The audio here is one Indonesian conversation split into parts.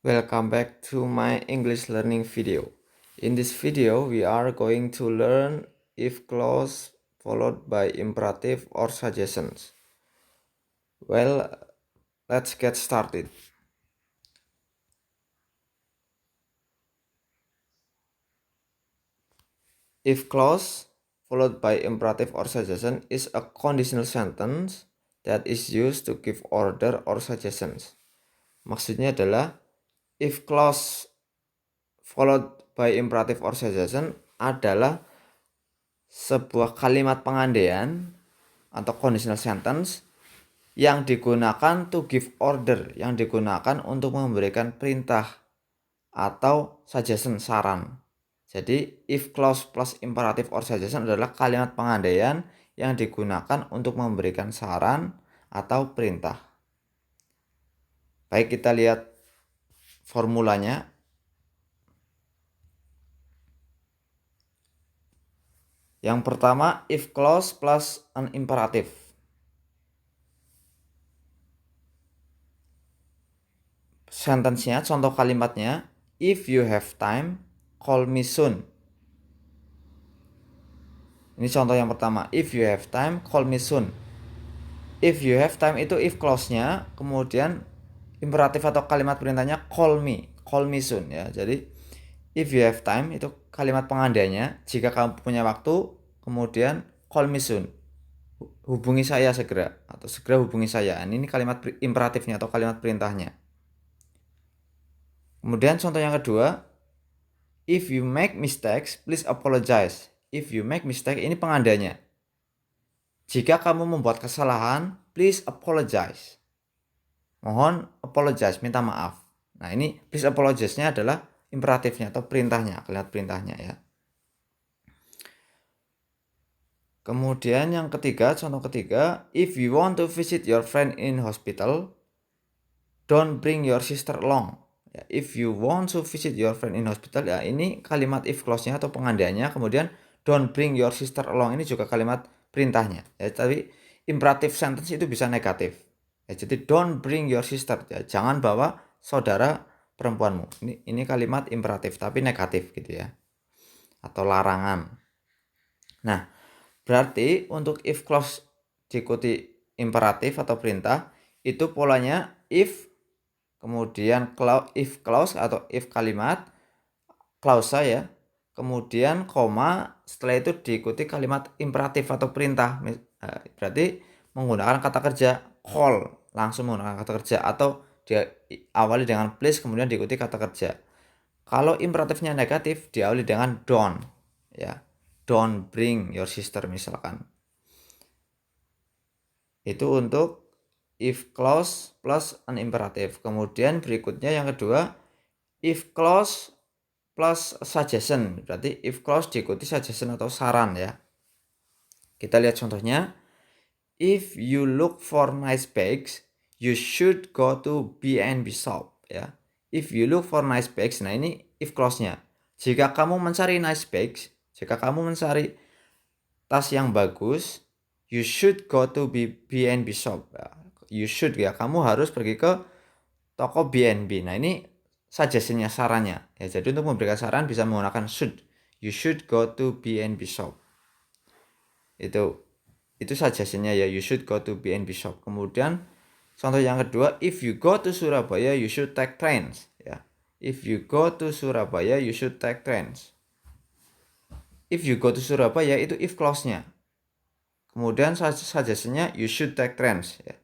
Welcome back to my English learning video. In this video, we are going to learn if clause followed by imperative or suggestions. Well, let's get started. If clause followed by imperative or suggestion is a conditional sentence that is used to give order or suggestions. Maksudnya adalah if clause followed by imperative or suggestion adalah sebuah kalimat pengandaian atau conditional sentence yang digunakan to give order, yang digunakan untuk memberikan perintah atau suggestion, saran. Jadi if clause plus imperative or suggestion adalah kalimat pengandaian yang digunakan untuk memberikan saran atau perintah. Baik, kita lihat formulanya. Yang pertama, if clause plus an imperative. Sentence-nya, contoh kalimatnya, if you have time, call me soon. Ini contoh yang pertama, if you have time, call me soon. If you have time itu if clause-nya, kemudian imperatif atau kalimat perintahnya call me soon ya. Jadi if you have time itu kalimat pengandainya, jika kamu punya waktu, kemudian call me soon, hubungi saya segera atau segera hubungi saya. Ini kalimat imperatifnya atau kalimat perintahnya. Kemudian contoh yang kedua, if you make mistakes, please apologize. If you make mistake ini pengandainya. Jika kamu membuat kesalahan, please apologize. Mohon apologize, minta maaf. Nah, ini please apologize-nya adalah imperatifnya atau perintahnya, kalimat perintahnya ya. Kemudian yang ketiga, contoh ketiga, if you want to visit your friend in hospital, don't bring your sister along. Ya, if you want to visit your friend in hospital, ya ini kalimat if clause-nya atau pengandainya. Kemudian don't bring your sister along ini juga kalimat perintahnya. Ya, tapi imperative sentence itu bisa negatif. Ya, jadi don't bring your sister, ya, jangan bawa saudara perempuanmu. Ini kalimat imperatif tapi negatif gitu ya. Atau larangan. Nah, berarti untuk if clause diikuti imperatif atau perintah, itu polanya if, kemudian if clause atau if kalimat, klausa ya, kemudian koma, setelah itu diikuti kalimat imperatif atau perintah. Berarti menggunakan kata kerja call, langsung menggunakan kata kerja, atau diawali dengan please kemudian diikuti kata kerja. Kalau imperatifnya negatif diawali dengan don't ya, don't bring your sister misalkan. Itu untuk if clause plus an imperative. Kemudian berikutnya yang kedua, if clause plus suggestion. Berarti if clause diikuti suggestion atau saran ya. Kita lihat contohnya. If you look for nice bags, you should go to B&B shop ya. If you look for nice bags, nah ini if clause-nya. Jika kamu mencari nice bags, jika kamu mencari tas yang bagus, you should go to B&B shop. You should ya, kamu harus pergi ke toko B&B. Nah ini suggestion-nya, sarannya. Ya, jadi untuk memberikan saran bisa menggunakan should. You should go to B&B shop. Itu suggestion-nya ya, you should go to B&B shop. Kemudian contoh yang kedua, if you go to Surabaya, you should take trains ya. If you go to Surabaya, you should take trains. If you go to Surabaya itu if clause-nya. Kemudian suggestion-nya you should take trains ya.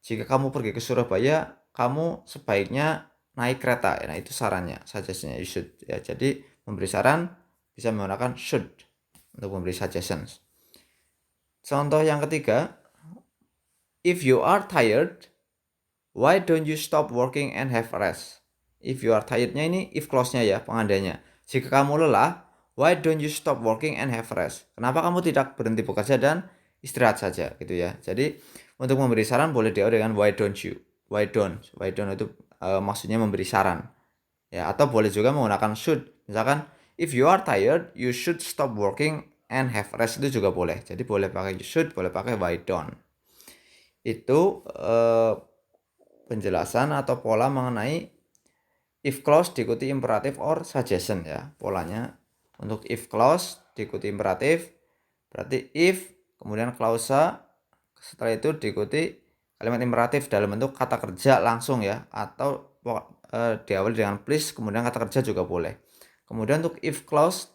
Jika kamu pergi ke Surabaya, kamu sebaiknya naik kereta. Nah, itu sarannya, suggestion-nya you should ya. Jadi memberi saran bisa menggunakan should untuk memberi suggestions. Contoh yang ketiga, if you are tired, why don't you stop working and have rest? If you are tired-nya ini if clause-nya ya, pengandainya. Jika kamu lelah, why don't you stop working and have rest? Kenapa kamu tidak berhenti bekerja dan istirahat saja gitu ya. Jadi untuk memberi saran boleh diawali dengan why don't you. Why don't itu maksudnya memberi saran. Ya, atau boleh juga menggunakan should. Misalkan if you are tired, you should stop working and have rest, itu juga boleh. Jadi boleh pakai should, boleh pakai why don't. Itu penjelasan atau pola mengenai if clause diikuti imperatif or suggestion ya. Polanya untuk if clause diikuti imperatif, berarti if kemudian klausa, setelah itu diikuti kalimat imperatif dalam bentuk kata kerja langsung ya, atau diawali dengan please kemudian kata kerja juga boleh. Kemudian untuk if clause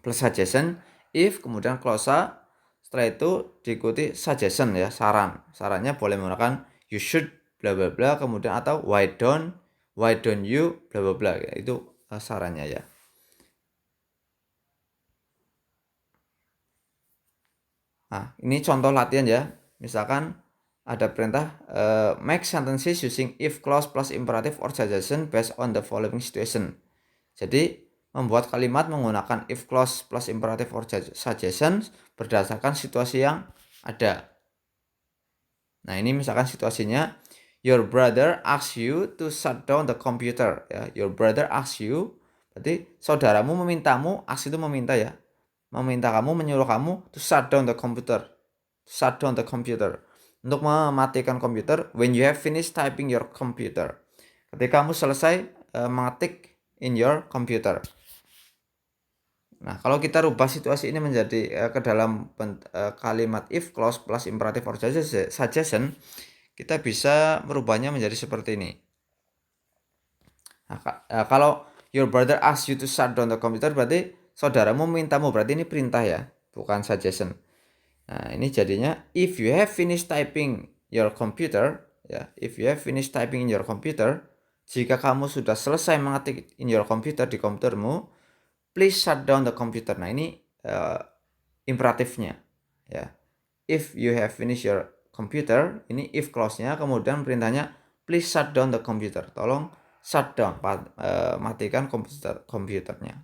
plus suggestion, if kemudian klausa, setelah itu diikuti suggestion ya, sarannya boleh menggunakan you should bla bla bla, kemudian atau why don't you bla bla bla, itu sarannya ya. Nah, ini contoh latihan ya. Misalkan ada perintah make sentences using if clause plus imperative or suggestion based on the following situation. Jadi membuat kalimat menggunakan if clause plus imperative or suggestion berdasarkan situasi yang ada. Nah, ini misalkan situasinya your brother asks you to shut down the computer ya. Your brother asks you, berarti saudaramu memintamu, ask itu meminta ya. Meminta kamu, menyuruh kamu to shut down the computer. Shut down the computer. Untuk mematikan komputer when you have finished typing your computer. Ketika kamu selesai mengetik in your computer. Nah, kalau kita rubah situasi ini menjadi ke dalam kalimat if clause plus imperative or suggestion, kita bisa merubahnya menjadi seperti ini. Nah, kalau your brother asks you to shut down the computer, berarti saudaramu memintamu, berarti ini perintah ya, bukan suggestion. Nah, ini jadinya if you have finished typing your computer, ya, if you have finished typing in your computer, jika kamu sudah selesai mengetik in your computer di komputermu, please shut down the computer. Nah, ini imperatifnya ya. If you have finished your computer, ini if clause-nya, kemudian perintahnya please shut down the computer. Tolong shut down, matikan komputernya.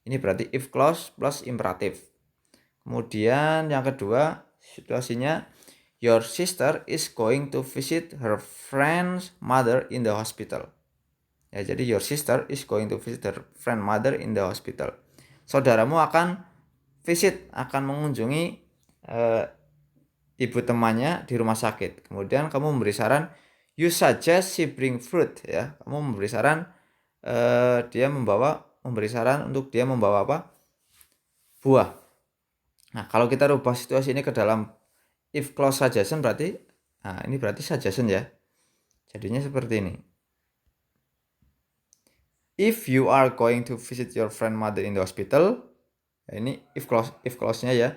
Ini berarti if clause plus imperatif. Kemudian yang kedua, situasinya your sister is going to visit her friend's mother in the hospital. Ya, jadi your sister is going to visit her friend mother in the hospital. Saudaramu akan visit, akan mengunjungi ibu temannya di rumah sakit. Kemudian kamu memberi saran, you suggest she bring fruit ya. Kamu memberi saran memberi saran untuk dia membawa apa? Buah. Nah, kalau kita rubah situasi ini ke dalam if clause suggestion, berarti ini berarti suggestion ya. Jadinya seperti ini. If you are going to visit your friend mother in the hospital, ini if clause-nya ya.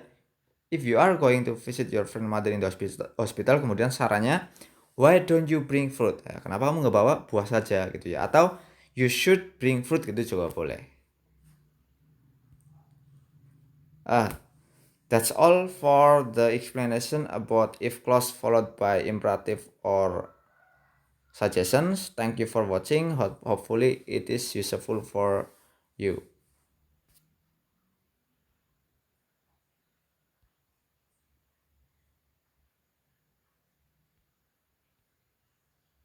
If you are going to visit your friend mother in the hospital, kemudian sarannya why don't you bring fruit? Ya, kenapa kamu nggak bawa buah saja gitu ya? Atau you should bring fruit gitu juga boleh. That's all for the explanation about if clause followed by imperative or suggestions. Thank you for watching. Hopefully it is useful for you.